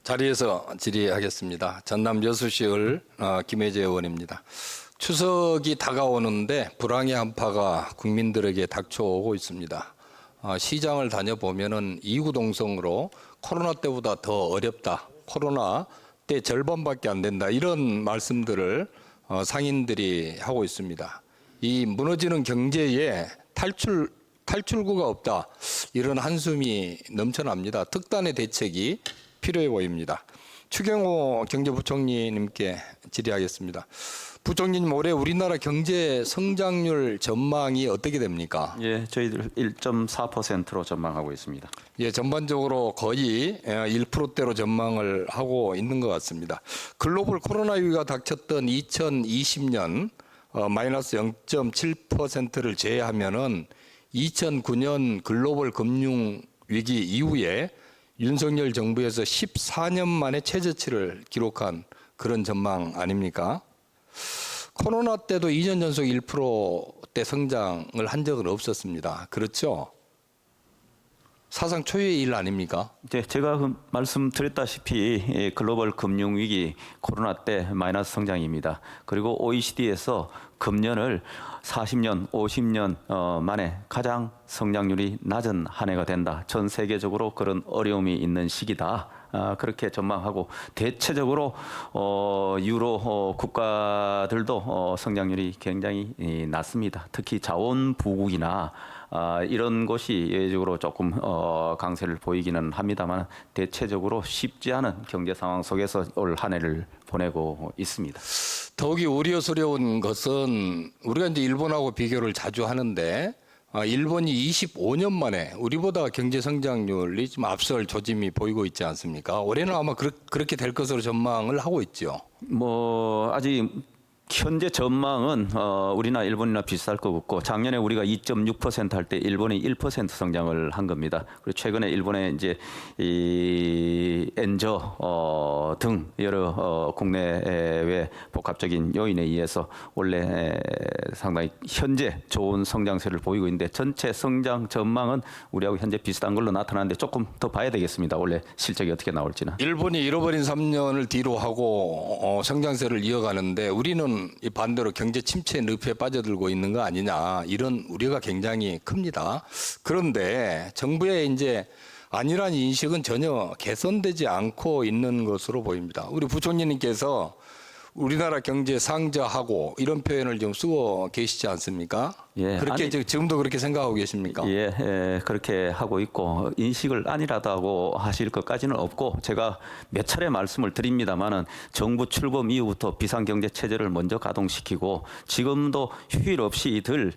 자리에서 질의하겠습니다. 전남 여수시을 김혜재 의원입니다. 추석이 다가오는데 불황의 한파가 국민들에게 닥쳐오고 있습니다. 시장을 다녀보면은 이구동성으로 코로나 때보다 더 어렵다. 코로나 때 절반밖에 안 된다. 이런 말씀들을 상인들이 하고 있습니다. 이 무너지는 경제에 탈출구가 없다. 이런 한숨이 넘쳐납니다. 특단의 대책이 필요해 보입니다. 추경호 경제부총리님께 질의하겠습니다. 부총리님, 올해 우리나라 경제 성장률 전망이 어떻게 됩니까? 예, 저희들 1.4%로 전망하고 있습니다. 예, 전반적으로 거의 1%대로 전망을 하고 있는 것 같습니다. 글로벌 코로나 위기가 닥쳤던 2020년 마이너스 0.7%를 제외하면은 2009년 글로벌 금융 위기 이후에 윤석열 정부에서 14년 만에 최저치를 기록한 그런 전망 아닙니까? 코로나 때도 2년 연속 1%대 성장을 한 적은 없었습니다. 그렇죠? 사상 초유의 일 아닙니까? 네, 제가 말씀드렸다시피 글로벌 금융위기 코로나 때 마이너스 성장입니다. 그리고 OECD에서 금년을 40년, 50년 만에 가장 성장률이 낮은 한 해가 된다. 전 세계적으로 그런 어려움이 있는 시기다. 그렇게 전망하고 대체적으로 유로 국가들도 성장률이 굉장히 낮습니다. 특히 자원부국이나 이런 것이 예외적으로 조금 강세를 보이기는 합니다만 대체적으로 쉽지 않은 경제 상황 속에서 올 한 해를 보내고 있습니다. 더욱이 우려스러운 것은 우리가 이제 일본하고 비교를 자주 하는데 일본이 25년 만에 우리보다 경제 성장률이 좀 앞설 조짐이 보이고 있지 않습니까? 올해는 아마 그렇게 될 것으로 전망을 하고 있죠. 아직 현재 전망은 우리나 일본이나 비슷할 것 같고 작년에 우리가 2.6% 할 때 일본이 1% 성장을 한 겁니다. 그리고 최근에 일본의 이제 이 엔저 등 여러 국내외 복합적인 요인에 의해서 원래 상당히 현재 좋은 성장세를 보이고 있는데 전체 성장 전망은 우리하고 현재 비슷한 걸로 나타나는데 조금 더 봐야 되겠습니다. 원래 실적이 어떻게 나올지는. 일본이 잃어버린 3년을 뒤로 하고 성장세를 이어가는데 우리는 이 반대로 경제 침체 늪에 빠져들고 있는 거 아니냐, 이런 우려가 굉장히 큽니다. 그런데 정부의 이제 안일한 인식은 전혀 개선되지 않고 있는 것으로 보입니다. 우리 부총리님께서 우리나라 경제 상저하고 이런 표현을 좀 쓰고 계시지 않습니까? 예, 그렇게 지금도 그렇게 생각하고 계십니까? 예, 그렇게 하고 있고 인식을 아니라고 하실 것까지는 없고 제가 몇 차례 말씀을 드립니다만은 정부 출범 이후부터 비상경제 체제를 먼저 가동시키고 지금도 휴일 없이 늘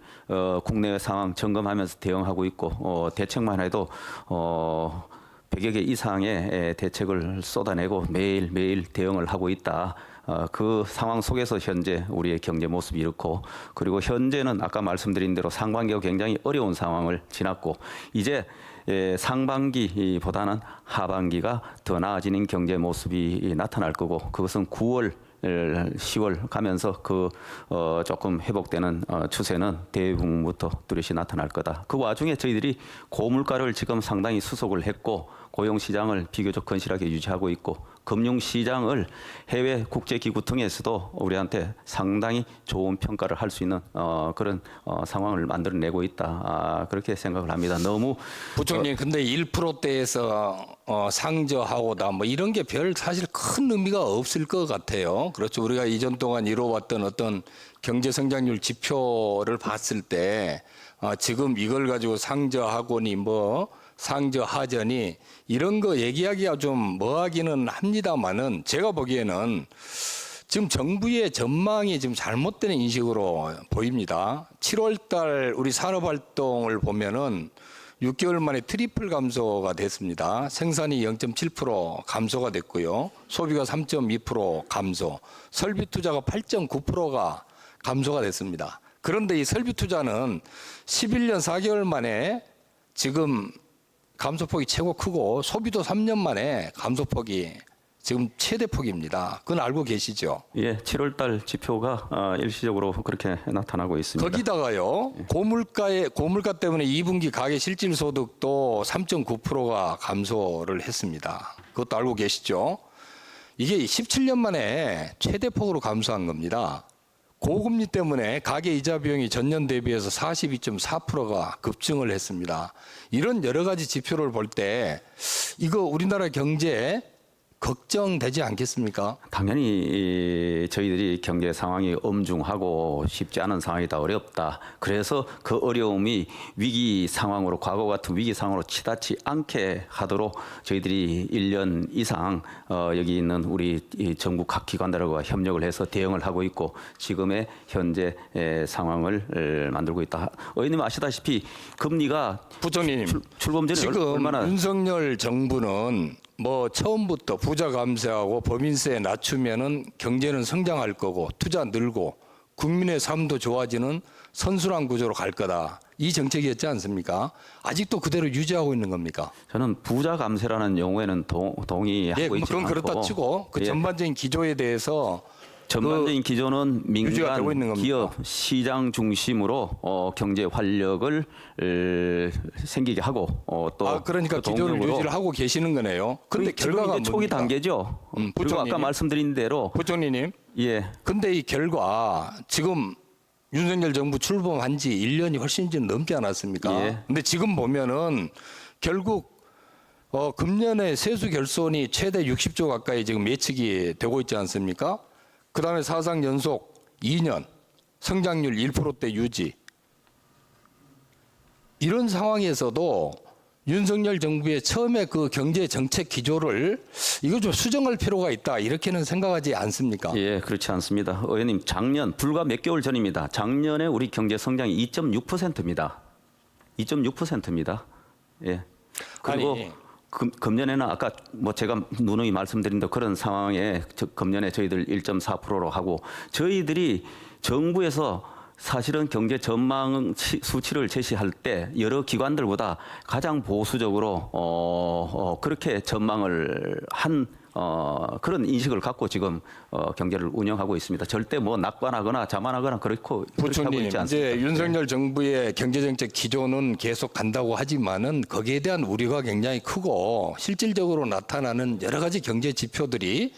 국내 상황 점검하면서 대응하고 있고 대책만 해도 100여 개 이상의 대책을 쏟아내고 매일 대응을 하고 있다. 그 상황 속에서 현재 우리의 경제 모습이 이렇고 그리고 현재는 아까 말씀드린 대로 상반기가 굉장히 어려운 상황을 지났고 이제 상반기보다는 하반기가 더 나아지는 경제 모습이 나타날 거고 그것은 9월 10월 가면서 조금 회복되는 추세는 대부분부터 뚜렷이 나타날 거다. 그 와중에 저희들이 고물가를 지금 상당히 수속을 했고 고용시장을 비교적 건실하게 유지하고 있고 금융시장을 해외 국제기구 등에서도 우리한테 상당히 좋은 평가를 할 수 있는 그런 상황을 만들어내고 있다. 그렇게 생각을 합니다. 너무 부총리 근데 1%대에서 상저하고다 뭐 이런 게 별 사실 큰 의미가 없을 것 같아요. 그렇죠. 우리가 이전 동안 이뤄왔던 어떤 경제 성장률 지표를 봤을 때 지금 이걸 가지고 상저하고니 뭐 상저하저니 이런 거 얘기하기가 좀 뭐하기는 합니다만은 제가 보기에는 지금 정부의 전망이 지금 잘못된 인식으로 보입니다. 7월 달 우리 산업활동을 보면은 6개월 만에 트리플 감소가 됐습니다. 생산이 0.7% 감소가 됐고요. 소비가 3.2% 감소, 설비 투자가 8.9%가 감소가 됐습니다. 그런데 이 설비 투자는 11년 4개월 만에 지금 감소폭이 최고 크고 소비도 3년 만에 감소폭이 지금 최대폭입니다. 그건 알고 계시죠? 예, 7월달 지표가 일시적으로 그렇게 나타나고 있습니다. 거기다가요, 고물가 때문에 2분기 가계 실질 소득도 3.9%가 감소를 했습니다. 그것도 알고 계시죠? 이게 17년 만에 최대폭으로 감소한 겁니다. 고금리 때문에 가계 이자 비용이 전년 대비해서 42.4%가 급증을 했습니다. 이런 여러 가지 지표를 볼 때 이거 우리나라 경제 걱정되지 않겠습니까? 당연히 저희들이 경제 상황이 엄중하고 쉽지 않은 상황이다, 어렵다. 그래서 그 어려움이 위기 상황으로, 과거 같은 위기 상황으로 치닫지 않게 하도록 저희들이 1년 이상 여기 있는 우리 이 정부 각 기관들과 협력을 해서 대응을 하고 있고 지금의 현재 상황을 만들고 있다. 의원님 아시다시피 금리가 부총리님, 출범 전에 지금 얼마나 윤석열 정부는 뭐 처음부터 부자 감세하고 법인세 낮추면은 경제는 성장할 거고 투자 늘고 국민의 삶도 좋아지는 선순환 구조로 갈 거다. 이 정책이었지 않습니까? 아직도 그대로 유지하고 있는 겁니까? 저는 부자 감세라는 용어에는 동의하고 예, 있지 그건 않고 그렇다 치고 그 예. 전반적인 기조에 대해서 전반적인 기조는 유지가 되고 있는 민간 겁니까? 기업 시장 중심으로 경제 활력을 생기게 하고 또 그러니까 그 기조를 동력으로 유지를 하고 계시는 거네요. 근데 지금 결과가 이제 초기 뭡니까? 단계죠. 그리고 부총리님. 아까 말씀드린 대로 부총리님, 예. 근데 이 결과 지금 윤석열 정부 출범한 지 1년이 훨씬 좀 넘지 않았습니까? 예. 근데 지금 보면은 결국 금년에 세수 결손이 최대 60조 가까이 지금 예측이 되고 있지 않습니까? 그다음에 사상 연속 2년 성장률 1%대 유지. 이런 상황에서도 윤석열 정부의 처음에 그 경제 정책 기조를 이거 좀 수정할 필요가 있다. 이렇게는 생각하지 않습니까? 예, 그렇지 않습니다. 의원님, 작년 불과 몇 개월 전입니다. 작년에 우리 경제 성장이 2.6%입니다. 2.6%입니다. 예. 그리고 아니, 금년에는 아까 뭐 제가 누누이 말씀드린 데 그런 상황에 금년에 저희들 1.4%로 하고 저희들이 정부에서 사실은 경제 전망 수치를 제시할 때 여러 기관들보다 가장 보수적으로 그렇게 전망을 한 그런 인식을 갖고 지금 경제를 운영하고 있습니다. 절대 뭐 낙관하거나 자만하거나 그렇게 하고 부총리님, 있지 않습니다. 이제 윤석열 정부의 경제정책 기조는 계속 간다고 하지만은 거기에 대한 우려가 굉장히 크고 실질적으로 나타나는 여러 가지 경제 지표들이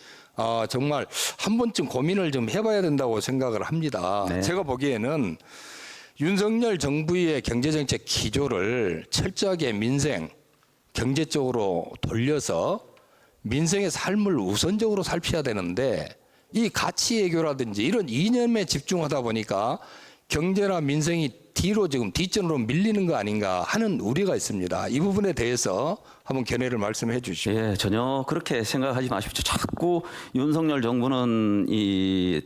정말 한 번쯤 고민을 좀 해봐야 된다고 생각을 합니다. 네. 제가 보기에는 윤석열 정부의 경제정책 기조를 철저하게 민생, 경제 쪽으로 돌려서 민생의 삶을 우선적으로 살펴야 되는데 이 가치 외교라든지 이런 이념에 집중하다 보니까 경제나 민생이 뒤로 지금 뒷전으로 밀리는 거 아닌가 하는 우려가 있습니다. 이 부분에 대해서 한번 견해를 말씀해 주시죠. 예, 전혀 그렇게 생각하지 마십시오. 자꾸 윤석열 정부는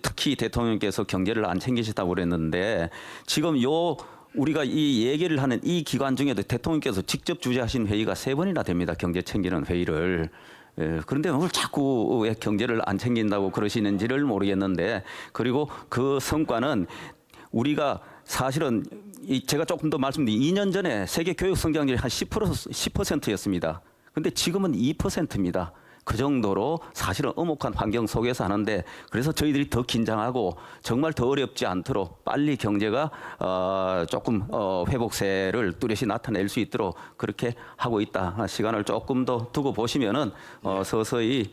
특히 대통령께서 경제를 안 챙기시다고 그랬는데 지금 우리가 이 얘기를 하는 이 기간 중에도 대통령께서 직접 주재하신 회의가 3번이나 됩니다. 경제 챙기는 회의를. 예, 그런데 오늘 자꾸 왜 경제를 안 챙긴다고 그러시는지를 모르겠는데 그리고 그 성과는 우리가 사실은 제가 조금 더 말씀드린 2년 전에 세계 교육 성장률이 한 10%였습니다. 근데 지금은 2%입니다. 그 정도로 사실은 엄혹한 환경 속에서 하는데 그래서 저희들이 더 긴장하고 정말 더 어렵지 않도록 빨리 경제가 조금 회복세를 뚜렷이 나타낼 수 있도록 그렇게 하고 있다. 시간을 조금 더 두고 보시면은 서서히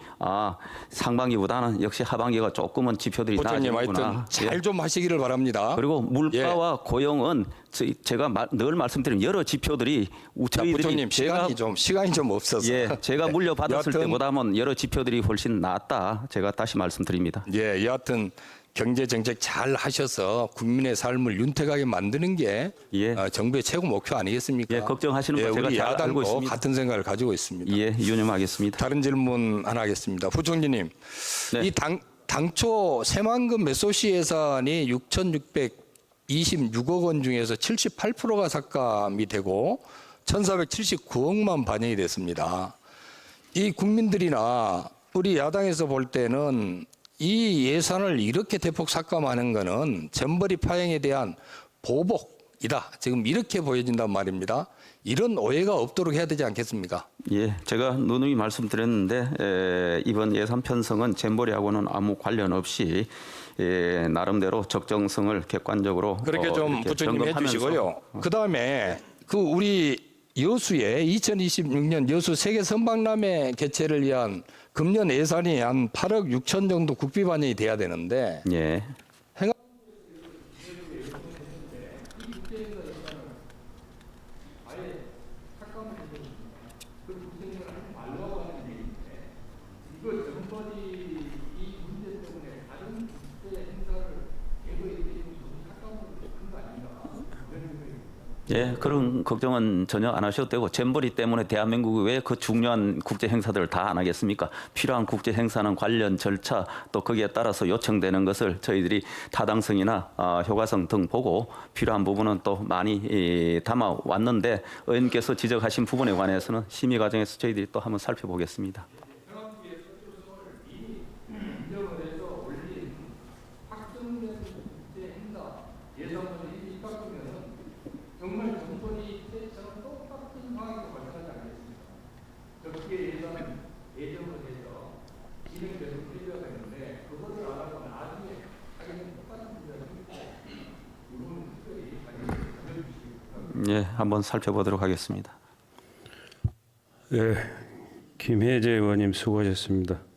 상반기보다는 역시 하반기가 조금은 지표들이 부총님 나아지는구나. 하여튼 잘 좀 하시기를 바랍니다. 그리고 물가와 고용은 제가 늘 말씀드린 여러 지표들이 저희들이 부총님 시간이 좀 없어서 제가 물려받았을 여하튼 때보다는 여러 지표들이 훨씬 낫다. 제가 다시 말씀드립니다. 예, 여하튼 경제 정책 잘 하셔서 국민의 삶을 윤택하게 만드는 게 예. 정부의 최고 목표 아니겠습니까? 예, 걱정하시는 거 제가 우리 잘 알고 야당도 있습니다. 같은 생각을 가지고 있습니다. 예, 유념하겠습니다. 다른 질문 하나 하겠습니다. 부총리님, 네. 이 당초 새만금 메소시 예산이 6,626억 원 중에서 78%가 삭감이 되고 1,479억만 반영이 됐습니다. 이 국민들이나 우리 야당에서 볼 때는 이 예산을 이렇게 대폭 삭감하는 것은 잼버리 파행에 대한 보복이다. 지금 이렇게 보여진단 말입니다. 이런 오해가 없도록 해야 되지 않겠습니까? 예, 제가 누누이 말씀드렸는데 이번 예산 편성은 잼버리하고는 아무 관련 없이 나름대로 적정성을 객관적으로 그렇게 좀 이렇게 부처님 점검하면서 해주시고요. 그 다음에 그 우리 여수에 2026년 여수 세계 선박람회 개최를 위한 금년 예산이 한 8억 6천 정도 국비 반영이 돼야 되는데 예. 예, 그런 걱정은 전혀 안 하셔도 되고 잼버리 때문에 대한민국이 왜 그 중요한 국제 행사들을 다 안 하겠습니까? 필요한 국제 행사는 관련 절차 또 거기에 따라서 요청되는 것을 저희들이 타당성이나 효과성 등 보고 필요한 부분은 또 많이 담아 왔는데 의원님께서 지적하신 부분에 관해서는 심의 과정에서 저희들이 또 한번 살펴보겠습니다. 정말 정권이 때처럼 똑같은 상황이 발생하지 않겠습니까? 적기의 예산은 예정으로 해서 진행돼서 풀려야 되는데 그거를 안 하고 나중에 하기는 똑같은 문제가 생기고 이 부분은 특별히 알려주시기 바랍니다. 예, 한번 살펴보도록 하겠습니다. 네, 김혜재 의원님 수고하셨습니다.